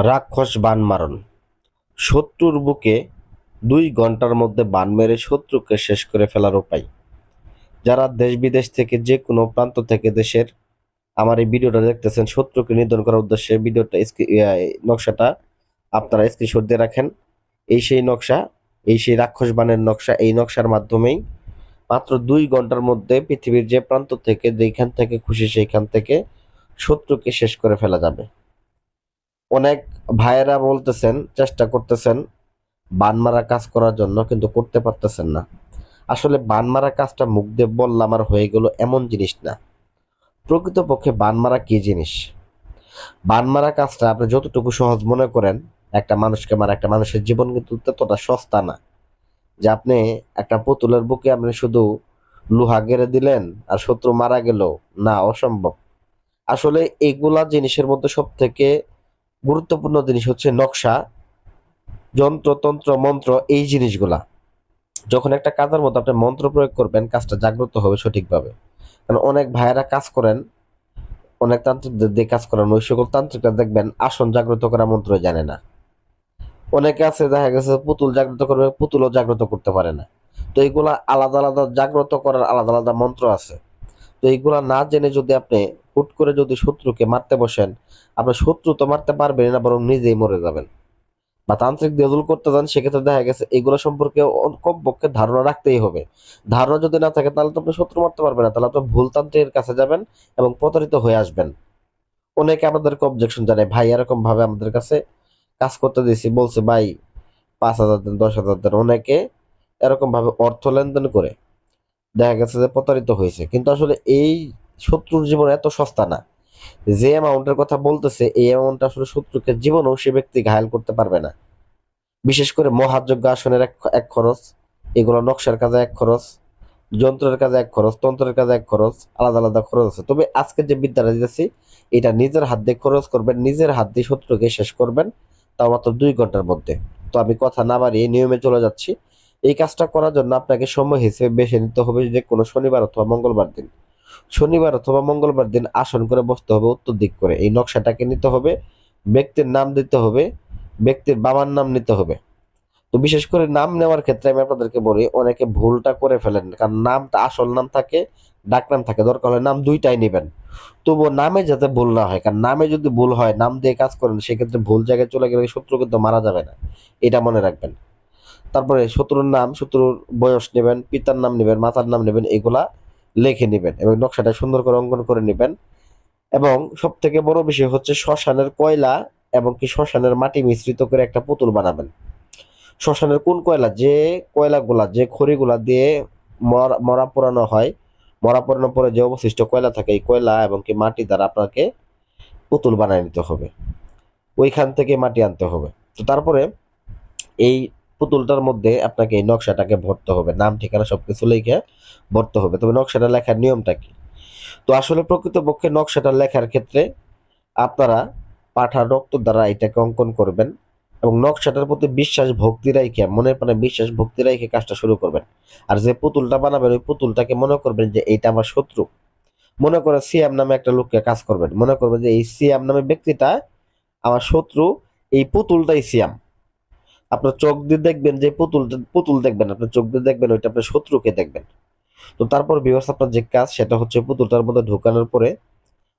রাক্ষস বাণ মারণ। শত্রুর বুকে 2 ঘন্টার মধ্যে বাণ মেরে শত্রুকে শেষ করে ফেলার উপায়। যারা দেশ বিদেশ থেকে যে কোনো প্রান্ত থেকে দেশের আমার এই ভিডিওটা দেখতেছেন, শত্রুকে নিধন করার উদ্দেশ্যে ভিডিওটা নকশাটা আপনারা স্ক্রিনশট দিয়ে রাখেন। এই সেই নকশা, এই সেই রাক্ষস বাণের নকশা। এই নকশার মাধ্যমেই মাত্র 2 ঘন্টার মধ্যে পৃথিবীর যে প্রান্ত থেকে, যেখান থেকে খুশি সেইখান থেকে শত্রুকে শেষ করে ফেলা যাবে। অনেক ভাইয়েরা বলতেছেন, চেষ্টা করতেছেন বান মারা কাজ করার জন্য, কিন্তু করতে পারতেছেন না। আসলে বান মারা কাজটা মুখ দিয়ে বললাম আর হয়ে গেল এমন জিনিস না। প্রকৃতপক্ষে বান মারা কি জিনিস? বান মারা কাজটা আপনি যতটুকু সহজ মনে করেন, একটা মানুষকে মারা, একটা মানুষের জীবন কিন্তু ততটা সস্তা না যে আপনি একটা পুতুলের বুকে আপনি শুধু লোহা গেড়ে দিলেন আর শত্রু মারা গেল। না, অসম্ভব। আসলে এগুলা জিনিসের মধ্যে সব থেকে গুরুত্বপূর্ণ জিনিস হচ্ছে নকশা, যন্ত্র, তন্ত্র, মন্ত্র, এই জিনিসগুলা। যখন একটা কাজের মধ্যে আপনি মন্ত্র প্রয়োগ করবেন, কাজটা জাগ্রত হবে সঠিকভাবে। কারণ অনেক ভাইয়েরা কাজ করেন, অনেক তান্ত্রিকদের দিয়ে কাজ করেন, ওই সকল তান্ত্রিকরা দেখবেন আসন জাগ্রত করা মন্ত্র জানে না। অনেকে আছে দেখা গেছে পুতুল জাগ্রত করবে, পুতুলও জাগ্রত করতে পারে না। তো এইগুলা আলাদা আলাদা জাগ্রত করার আলাদা আলাদা মন্ত্র আছে। তো এইগুলা না জেনে যদি আপনি হুট করে যদি শত্রুকে মারতে বসেন, আপনার শত্রু তো মারতে পারবেন না, বরং নিজেই মরে যাবেন। বা তান্ত্রিক দিয়ে যদি করতে যান, সেক্ষেত্রে দেখা গেছে এগুলো সম্পর্কে কমপক্ষে ধারণা রাখতেই হবে। ধারণা যদি না থাকে তাহলে তো আপনি শত্রু মারতে পারবেন না, তাহলে আপনি ভুল তান্ত্রিকের কাছে যাবেন এবং প্রতারিত হয়ে আসবেন। অনেকে আমাদেরকে অবজেকশন জানায়, ভাই এরকম ভাবে আমাদের কাছে কাজ করতে দিয়েছি, বলছে ভাই 5,000 দেন, 10,000 দেন। অনেকে এরকম ভাবে অর্থ লেনদেন করে দেখা গেছে যে প্রতারিত হয়েছে। কিন্তু আসলে এই শত্রুর জীবন এত সস্তা না। যে অ্যামাউন্টের কথা বলতেছে, এই অ্যামাউন্ট আসলে শত্রুকে জীবনেও সে ব্যক্তি ঘায়াল করতে পারবে না। বিশেষ করে মহাযজ্ঞ আসনের এক খরচ, এগুলো নকশার কাজে এক খরচ, যন্ত্রের কাজে এক খরচ, তন্ত্রের কাজে এক খরচ, আলাদা আলাদা খরচ আছে। তবে আজকে যে বিদ্যাটা দিতেছি, এটা নিজের হাত দিয়ে খরচ করবেন, নিজের হাত দিয়ে শত্রুকে শেষ করবেন, তাও মাত্র 2 ঘন্টার মধ্যে। তো আমি কথা না বাড়িয়ে নিয়মে চলে যাচ্ছি। এই কাজটা করার জন্য আপনাকে সময় হিসেবে বেছে নিতে হবে যে কোনো শনিবার অথবা মঙ্গলবার দিন। শনিবার অথবা মঙ্গলবার দিন আসন করে বসতে হবে উত্তর দিক করে। এই নকশাটাকে নিতে হবে, ব্যক্তির নাম দিতে হবে, ব্যক্তির বাবার নাম নিতে হবে। তো বিশেষ করে নাম নেওয়ার ক্ষেত্রে আমি আপনাদেরকে বলি, অনেকে ভুলটা করে ফেলেন। কারণ নামটা আসল নাম থাকে, ডাকনাম থাকে, দরকার হলে নাম দুইটাই নেবেন। তবুও নামে যাতে ভুল না হয়, কারণ নামে যদি ভুল হয়, নাম দিয়ে কাজ করেন, সেক্ষেত্রে ভুল জায়গায় চলে গেলে শত্রু কিন্তু মারা যাবে না। এটা মনে রাখবেন। তারপরে শত্রুর নাম, শত্রুর বয়স নেবেন, পিতার নাম নেবেন, মাতার নাম নেবেন, এগুলা লিখে নেবেন এবং নকশাটা সুন্দর করে অঙ্কন করে নেবেন। এবং সব থেকে বড় বিষয় হচ্ছে শ্মশানের কয়লা এবং কি শ্মশানের মাটি মিশ্রিত করে একটা পুতুল বানাবেন। শ্মশানের কোন কয়লা, যে কয়লাগুলা, যে খড়িগুলা দিয়ে মরা পোড়ানো হয়, মরা পোড়ানোর পরে যে অবশিষ্ট কয়লা থাকে, এই কয়লা এবং কি মাটি দ্বারা আপনাকে পুতুল বানিয়ে নিতে হবে। ওইখান থেকে মাটি আনতে হবে। তো তারপরে এই পুতুলটার মধ্যে আপনাকে এই নকশাটাকে ভরতে হবে, নাম ঠিকানা সবকিছু লিখে ভরতে হবে। তবে নকশাটা লেখার নিয়মটা কি? তো আসলে প্রকৃতপক্ষে নকশাটা লেখার ক্ষেত্রে আপনারা পাঠার রক্ত দ্বারা এটাকে অঙ্কন করবেন এবং নকশাটার প্রতি বিশ্বাস ভক্তি রাখে, মনের প্রাণে বিশ্বাস ভক্তি রাখে কাজটা শুরু করবেন। আর যে পুতুলটা বানাবেন, ওই পুতুলটাকে মনে করবেন যে এইটা আমার শত্রু। মনে করে সিয়াম নামে একটা লোককে কাজ করবেন, মনে করবেন যে এই সিয়াম নামে ব্যক্তিটা আমার শত্রু, এই পুতুলটাই সিয়াম। আপনার চোখ দিয়ে দেখবেন যে পুতুল দেখবেন, আপনার চোখ দিয়ে দেখবেন ওইটা আপনার শত্রুকে দেখবেন। তো তারপর ভিউয়ার্স, আপনার যে কাজ সেটা হচ্ছে পুতুলটার মধ্যে ঢোকানোর পরে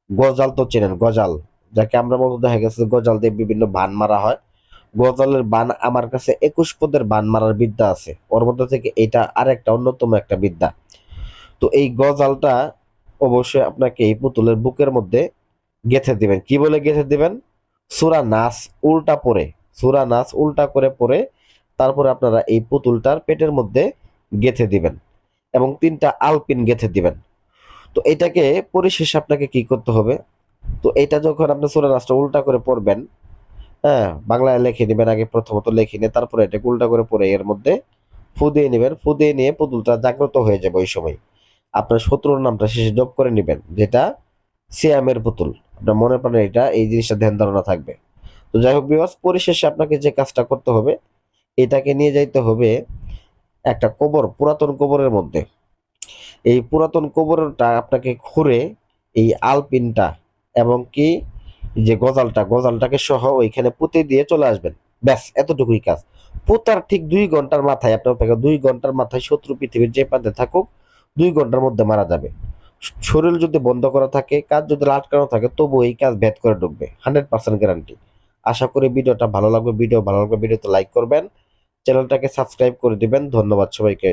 গজাল তো চেনেন, গজাল, যাকে আমরা বলতে দেখা গেছে গজাল দিয়ে বিভিন্ন বান মারা হয়। গজালের বান আমার কাছে 21 পদের বান মারার বিদ্যা আছে, ওর মধ্যে থেকে এটা আরেকটা অন্যতম একটা বিদ্যা। তো এই গজালটা অবশ্যই আপনাকে এই পুতুলের বুকের মধ্যে গেঁথে দিবেন। কি বলে গেঁথে দিবেন? সূরা নাস উল্টা পড়ে, সূরা নাস উল্টা করে পড়ে তারপরে আপনারা এই পুতুলটার পেটের মধ্যে গেঁথে দিবেন এবং 3টা আলপিন গেঁথে দিবেন। তো এটাকে পরিশেষে আপনাকে কি করতে হবে? তো এটা যখন আপনি সূরা নাসটা উল্টা করে পড়বেন, হ্যাঁ, বাংলায় লিখে নিবেন আগে, প্রথমত লিখে নিয়ে তারপরে এটাকে উল্টা করে পড়ে এর মধ্যে ফু দিয়ে নিবেন। ফু দিয়ে নিয়ে পুতুলটা জাগ্রত হয়ে যাবে। ওই সময় আপনার শত্রুর নামটা শেষে জপ করে নিবেন, যেটা সিয়ামের পুতুল। আপনার মনে প্রাণে এটা এই জিনিসটা ধ্যান ধারণা থাকবে। তো যাই হোক ভিউয়ার্স, পরিশেষে আপনাকে যে কাজটা করতে হবে, এটাকে নিয়ে যাইতে হবে একটা কবর, পুরাতন কবরের মধ্যে। এই পুরাতন কবরটা আপনাকে খুঁড়ে এই আলপিনটা এবং কি এই যে গজালটাকে সহ ওইখানে পুঁতে দিয়ে চলে আসবেন। ব্যাস এতটুকুই কাজ। পোতার ঠিক 2 ঘন্টার মাথায়, আপনার অপেক্ষা 2 ঘন্টার মাথায় শত্রু পৃথিবীর যে প্রান্তে থাকুক 2 ঘন্টার মধ্যে মারা যাবে। শরীর যদি বন্ধ করা থাকে, কাজ যদি আটকানো থাকে, তবু এই কাজ ভেদ করে ঢুকবে, 100% গ্যারান্টি। আশা করি ভিডিওটা ভালো লাগবে। ভিডিওতে লাইক করবেন, চ্যানেলটাকে সাবস্ক্রাইব করে দিবেন। ধন্যবাদ সবাইকে।